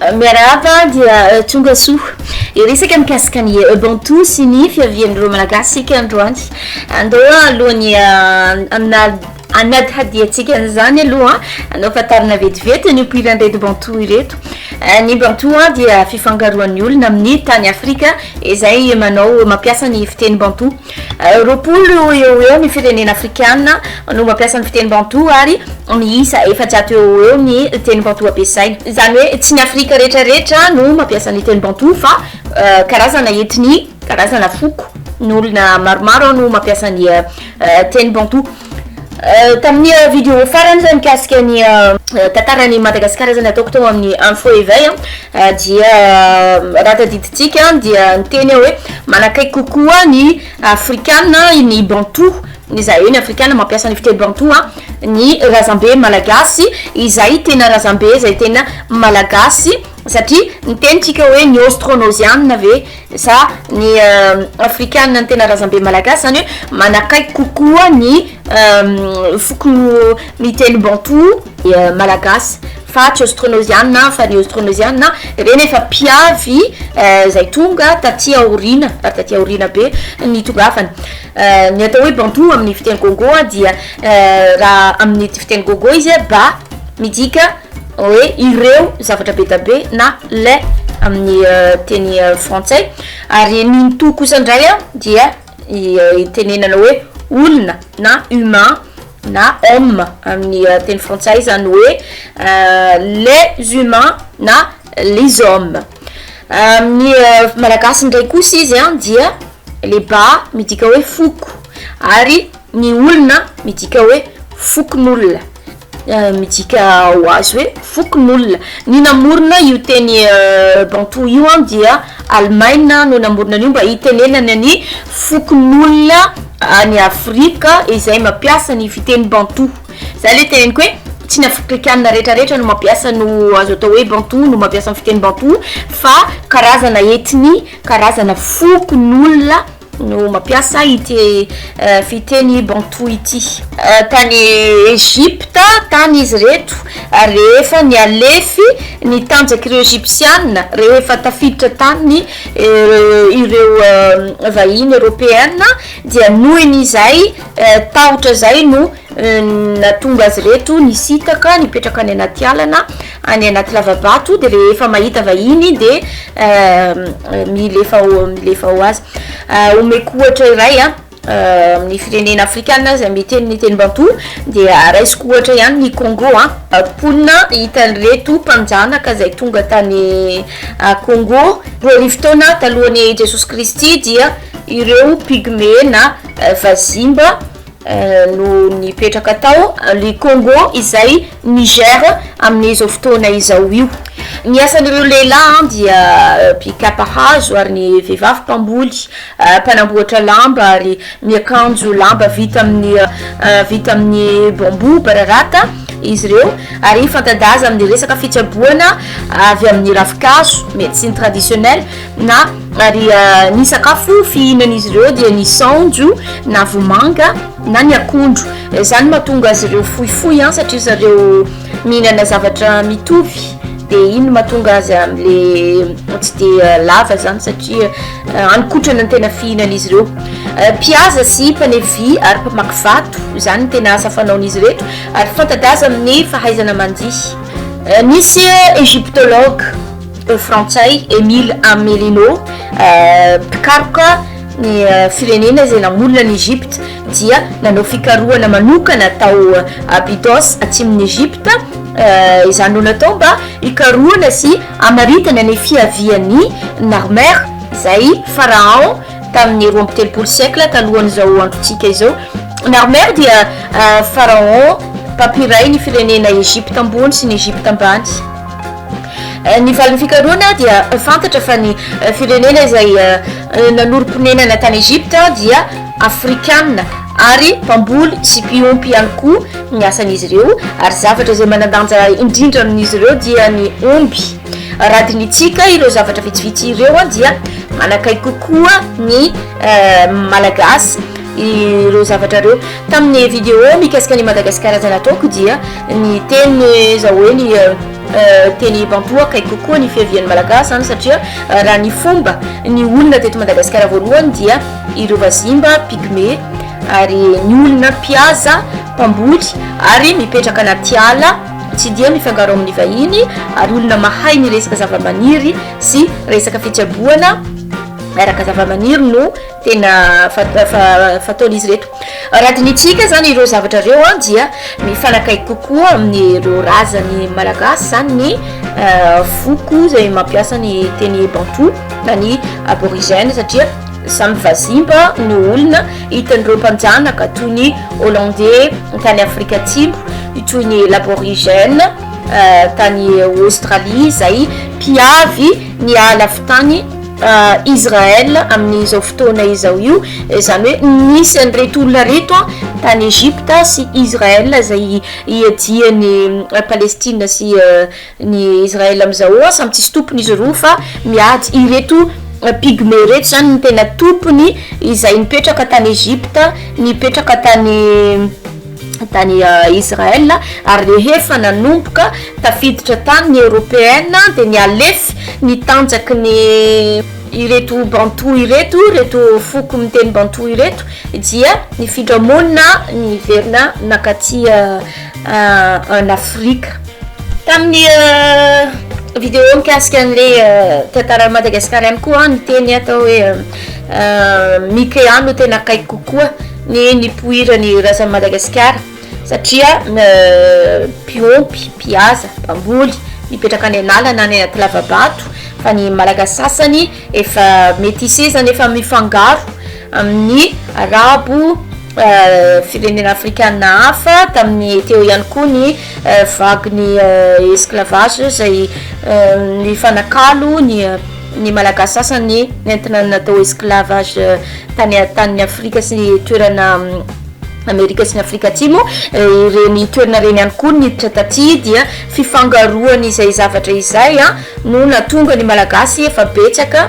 miarahaba dia tonga soa iresaka mikasika ny bantou sy ny fiavian'ireo malagasy sika androany andoa alohany anady hadiatsika an'izany aloha anao fatarina vetivety ny piran'reto bantou ireto ny bantou dia fifangaroan'ny olona amin'ny tany Afrika izay manao mampiasa ny fiteny bantou roapolo eo ny firenena afrikana no mampiasa ny fiteny bantou ary miisa efajato eo ny teny bantou ampiasaina izany hoe tsy ny Afrika rehetrarehetra no mampiasa ny teny bantou fa karazana etnia karazana foko ny olona maromaro no mampiasa ny teny bantou tamin'ny vidéo farany zany mikasika ny tantarany Madagasikara zany ataoko tao amin'ny info éveil dia raha tadiditsika dia ny teny hoe manakaiky kokoa ny afrikana ny bantou izay hoe ny afrikana mampiasa ny fiteny bantou ny razambe malagasy izay tena razambe izay tena malagasy satria ny tenytsika hoe ny austronosiana ve sa ny afrikana ny tena razambe malagasy zany hoe manakaiky kokoa ny foko ny teny bantou malagasy fa tsy austronosiana fa ny austronosiana reny efa piavy zay tonga taty aorina be ny tonga afany ny atao hoe bantou amin'ny fiteny Congo dia raha amin'ny fiteny Congo izy ba midika hoe ireo zavatra be tabe na le amin'ny teny frantsay ary ny to kosa indray dia tenenana hoe olona na humain na homme amin'ny teny frantsay zany hoe les humains na les hommes amin'ny malagasy ndray kosa izy dia le ba midika hoe foko ary ny olona midika hoe fokon'olona midika ho azy hoe fokon'olona ny namorona io teny bantou io dia Allemagne no namorona an'io mba hitenenana ny fokon'olona any Afrika izay mampiasa ny fiteny bantou zay le teneniko hoe tsy ny afrikana rehetrarehetra no mampiasa no azo atao hoe bantou no mampiasa ny fiteny bantou fa karazana etnia karazana fokon'olona no mampiasa ity fiteny bantou ity tany Egypte tany izy reto rehefa ny alefy ny tanjak'ireo egyptiana rehefa tafiditra tany ireo vahiny européenne dia nohony izay tahotra zay no natonga azy reto nisitaka nipetraka any anaty alana any anaty lavabato de rehefa mahita vahiny de milefa ho azy omeko ohatra iray amin'ny firenena afrikana zay miteny ny teny bantou dia raisiko ohatra ihany ny Congo ponina hitan'ireto mpanjanaka zay tonga tany Congo roarivo taona talohan'ny Jesosy Kristy dia ireo pygmée na vazimba no nipetraka tao le Congo izay Niger amin'izao fotoana izao io ny asan'ireo lehilahy dia mpikapa hazo ary ny vehivavy mpamboly mpanamboatra lamba ary miakanjo lamba vita amin'ny bambo bararata izy ireo ary fantadaza amin'ny resaka fitsaboana avy amin'ny ravikazo médecine traditionnelle na ary ny sakafo fihinan'izy ireo dia ny saonjo na vomanga na ny akondro zany mahatonga azy ireo fohifohy satria zareo mihinana zavatra mitovy de ino mahatonga azy am'le tsy de lava zany satria ankotrana ny tena fihinan'izy ireo piaza sy mpanevy ary mpamaky vato zany tena asa fanaon'izy reto ary fantadaza amin'ny fahaizana mandihy nisy égyptologue frantsay Émile Amelino mpikaroka ny firenena zay namolona ny Egypte dia nanao fikarohana manokana tao Abydos atsimon'ny Egypte izany no natao mba hikarohana sy amaritana ny fiavian'ny Narmer zay pharaon tamin'ny 12 siècle talohan'izao androtsika izao Narmer dia pharaon mpampiray ny firenena Egypte ambony sy ny Egypte ambany ny valin'ny fikarohana dia fantatra fa ny firenena izay nanorom-ponenana tany Egypte dia afrikana ary mpamboly sy mpiompy ihany koa ny asan'izy ireo ary zavatra izay manandanja indrindra amin'izy ireo dia ny omby radinitsika ireo zavatra vitsivitsy ireo dia manakaiky kokoa ny malagasy ireo zavatra reo tamin'ny vidéo mikasika ny Madagasikara zany ataoko dia ny teny zao hoe ny teny bantou akaiky kokoa ny fiavian'ny malagasy zany satria raha ny fomba ny olona teto Madagasikara voalohany dia ireo vazimba pygmé ary ny olona piaza mpamboly ary mipetraka anaty ala tsy dia mifangaro amin'ny vahiny ary olona mahay ny resaka zava-maniry sy resaka fitsaboana araka zava-maniry no tena fataon'izy reto raha dinitsika zany ireo zavatra reo dia mifanakaiky kokoa amin'ny ireo razany malagasy zany ny foko zay mampiasa ny teny bantou na ny aborigène satria samy vazimba ny olona hitan'ireo mpanjanaka toy ny hollandais tany Afrika Atsimo toy ny l'aborigène tany Australie zay mpiavy ny alafitany Israel amin'izao fotoana izao io zany hoe nisy an'ireto olona reto tany Egypte sy Israel zay iadiany Palestine sy ny Israel amin'izao samy tsisy tompony izy roa fa miady ireto pygmé reto zany ny tena tompony izay nipetraka tany Egypte nipetraka tany Israel ary rehefa nanomboka tafiditra tany ny européenne de ny alefy ny tanjaky ny ireto bantou reto foko miteny bantou ireto dia ny fidramonina ny verina nakaty en Afrika tamin'ny vidéo mikasika an'le tantaran'i Madagasikara ihany koa ny teny atao hoe Mikeano tena akaiky kokoa ny nipoirany razan'i Madagasikara satria mpiompy mpiaza mpamboly mipetraka any an'ala na any anaty lavabato fa ny malagasy sasany efa métissé zany efa mifangaro amin'ny arabo firenena afrikana hafa tamin'ny teo ihany koa ny vague ny esclavage zay ny fanakalo ny malagasy sasany nentina natao esclavage tany Afrika sy ny toerana Amerika sy ny Afrika Atsimo ireny toerana reny ihany koa niditra taty dia fifangaroany izay zavatra izay no natonga ny malagasy efa betsaka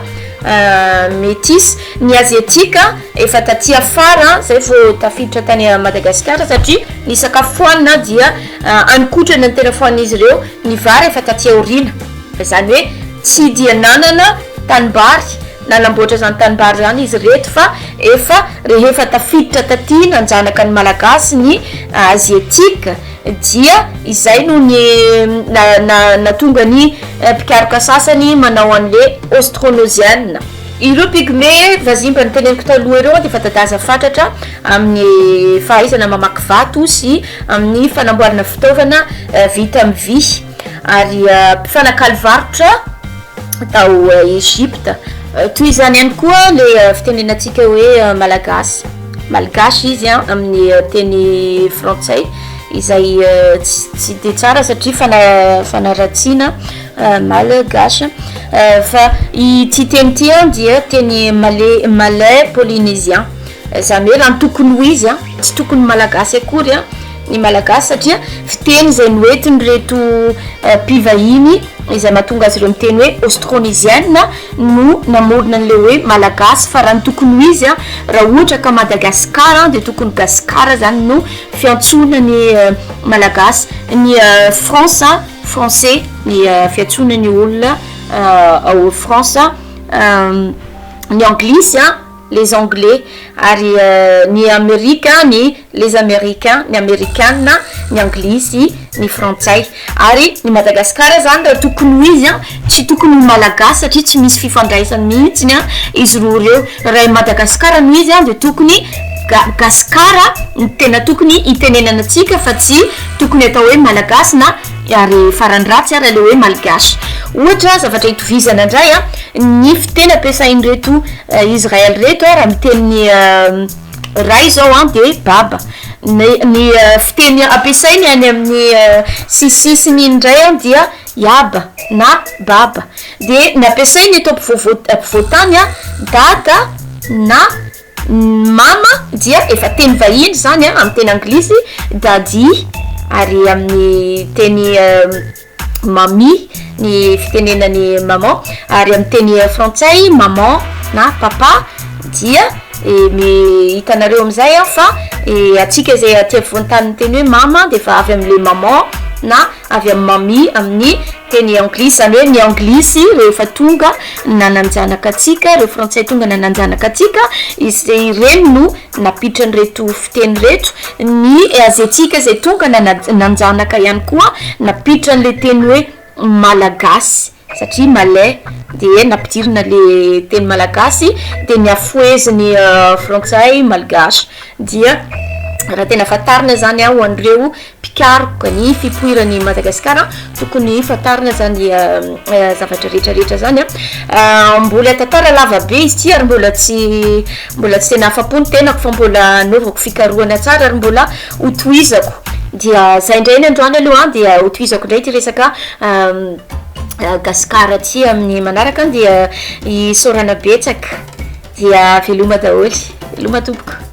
métis ny asiatika efa taty afara zay vao tafiditra tany Madagasikara satria ny sakafo foanina dia anikotrana ny tena foan'izy ireo ny vary efa taty aorina zany hoe tsy dia nanana tanimbary nanamboatra zany tanimbary zany izy reto fa efa rehefa tafiditra taty nanjanaka ny malagasy ny asiatika dia izay no ny natonga ny mpikaroka sasany manao an'le austronosienne ireo pygmé vazimba ny teneniko taloha ireo de fatadaza fatratra amin'ny fahaizana mamaky vato sy amin'ny fanamboarana fitaovana vita amin'ny vy ary mpifanakaly varotra tao Egypte toy zany ihany koa le fitenenatsika hoe malagasy izy amin'ny teny frantsay izay tsy de tsara satria fanaratsiana malagasy fa ity teny ty dia teny malais polynésien zany hoe raha tokony ho izy tsy tokony malagasy akory ny malagasy satria fiteny zay noetiny reto mpivahiny izay mahatonga azy ireo miteny hoe austronisienne no namorona an'le hoe malagasy fa raha ny tokony ho izy raha ohatra ka Madagasikara de tokony gasikara zany no fiantsona ny malagasy ny français ny fiantsona ny olona ao France ny anglisy les anglais ary ny amerika les américains ny américaine ny anglisy ny frantsay ary ny Madagasikara zany raha tokony ho izy tsy tokony ho malagasy satria tsy misy fifandraisany mihitsy izy roa reo raha Madagasikara no izy de tokony gasikara ny tena tokony itenenana atsika fa tsy tokony atao hoe malagasy na ary farany ratsy raha le hoe malgasy ohatra zavatra itovizana indray ny fiteny ampiasainy reto Israel reto raha miteny ray zao de baba ny fiteny ampiasainy any amin'ny sisisiny indray dia yaba na baba de nampiasainy eto ampivoatany dada na mama dia efa teny vahiny zany amin'ny teny anglisy daddy ary amin'ny teny mami ny fitenenany maman ary amin'ny teny frantsay maman na papa dia hitanareo amin'izay fa atsika zay aty afovoan-tany teny hoe mama de fa avy amin'le maman na avy amin'ny mami amin'ny teny anglisy zany hoe ny anglisy rehefa tonga nananjanaka atsika reo frantsay tonga nananjanaka atsika izy ireny no napitra nyreto fiteny reto ny azentsika zay tonga nananjanaka ihany koa napitra n'le teny hoe malagasy satria malais de napidirina le teny malagasy de ny afoeziny frantsay malgasy dia raha tena fatarina zany ho an'ireo mpikaroka ny fipoirany Madagasikara tokony fatarina zany zavatra rehetrarehetra zany mbola tantara lava be izy ty ary mbola tsy tena afa-po ny tenako fa mbola naovako fikarohana tsara ary mbola hotohizako dia zay indray ny androany aloha dia hotohizako indray ty resaka gasikara ty amin'ny manaraka dia isaorana betsaka dia veloma daholy veloma tompoko